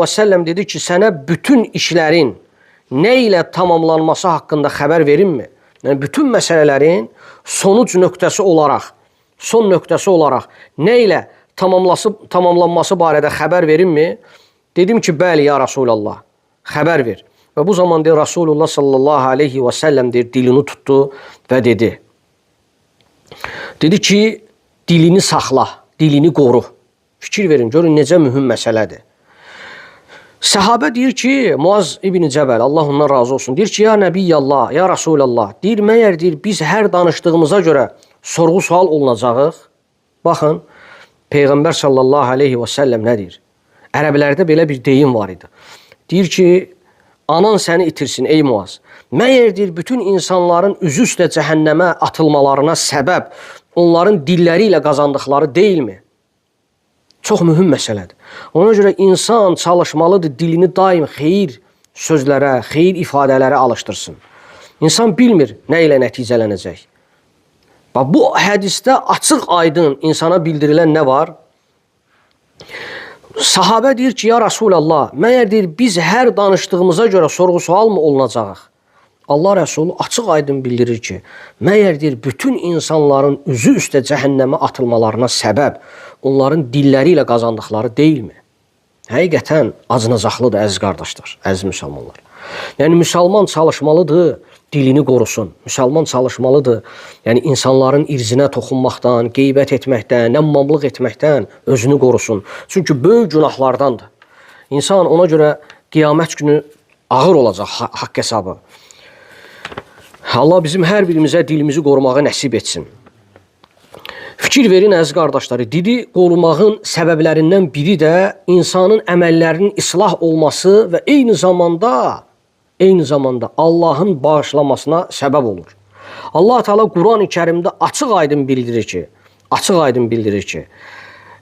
ve sellem dedi ki, sənə bütün işlərin nə ilə tamamlanması haqqında xəbər verim mi? Yəni, bütün məsələlərin sonuc nöqtəsi olaraq, son nöqtəsi olaraq nə ilə tamamlanması barədə xəbər verim mi? Dedim ki, bəli ya Rasulallah, xəbər ver. Və bu zaman deyir, Rasulullah sallallahu aleyhi və səlləm deyir, dilini tutdu və dedi. Dedi ki, dilini saxla, dilini qoru. Fikir verin, görün necə mühüm məsələdir. Səhabə deyir ki, Muaz İbn Cəbəl, Allah ondan razı olsun, deyir ki, ya Nəbiyyallah, ya Rasulallah, deyir, məyər deyir, biz hər danışdığımıza görə sorğu-sual olunacağıq. Baxın, Peyğəmbər sallallahu aleyhi və səlləm nə deyir? Ərəblərdə belə bir deyim var idi. Deyir ki, anan səni itirsin ey Muaz. Məyər deyir, bütün insanların üzü üstə cəhənnəmə atılmalarına səbəb onların dilləri ilə qazandıqları deyilmi? Çox mühüm məsələdir. Ona görə insan çalışmalıdır, dilini daim xeyir sözlərə, xeyir ifadələrə alışdırsın. İnsan bilmir nə ilə nəticələnəcək. Bax, bu hədisdə açıq aydın insana bildirilən nə var? Sahabə deyir ki, ya Rasulallah, məyər deyir, biz hər danışdığımıza görə sorğu-sual mı olunacağıq? Allah Rəsulü açıq aydın bildirir ki, məyər deyir, bütün insanların üzü üstə cəhənnəmə atılmalarına səbəb onların dilləri ilə qazandıqları deyilmi? Həqiqətən acınacaqlıdır, əziz qardaşlar, əziz müsəlmanlar. Yəni, müsəlman çalışmalıdır, dilini qorusun. Müsəlman çalışmalıdır, yəni insanların irzinə toxunmaqdan, qeybət etməkdən, nəmmamlıq etməkdən özünü qorusun. Çünki böyük günahlardandır. İnsan ona görə qiyamət günü ağır olacaq haqq hesabı. Allah bizim hər birimizə dilimizi qorumağı nəsib etsin. Fikir verin, əziz qardaşları, dili qorumağın səbəblərindən biri də insanın əməllərinin islah olması və eyni zamanda Allahın bağışlamasına səbəb olur. Allah Teala Quran-ı Kərimdə açıq aydın bildirir ki,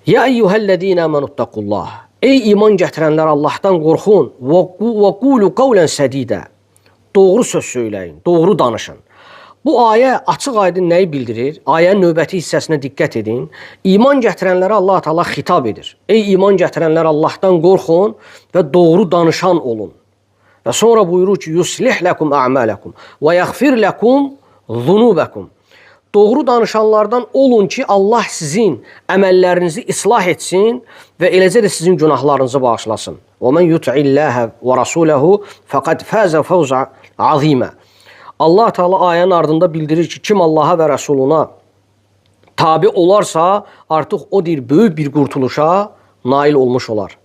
Ya eyyuhəl-ləzīnə əmənuttəqullah, ey iman gətirənlər Allahdan qorxun və qulu qavlən sədidə, doğru söz söyləyin, doğru danışın. Bu ayə açıq aydın nəyi bildirir? Ayənin növbəti hissəsinə diqqət edin. İman gətirənlərə Allah Teala xitab edir. Ey iman gətirənlər Allahdan qorxun və doğru danışan olun. Və sonra buyurur ki, yuslih ləkum a'mələkum və yəğfir ləkum zunubəkum. Doğru danışanlardan olun ki, Allah sizin əməllərinizi islah etsin və eləcə də sizin günahlarınızı bağışlasın. Və mən yut'illəhə və rasuləhu fəqəd fəzə fəvzə azimə. Allah Teala ayənin ardında bildirir ki, kim Allaha və Rəsuluna tabi olarsa, artıq o deyir, böyük bir qurtuluşa nail olmuş olar.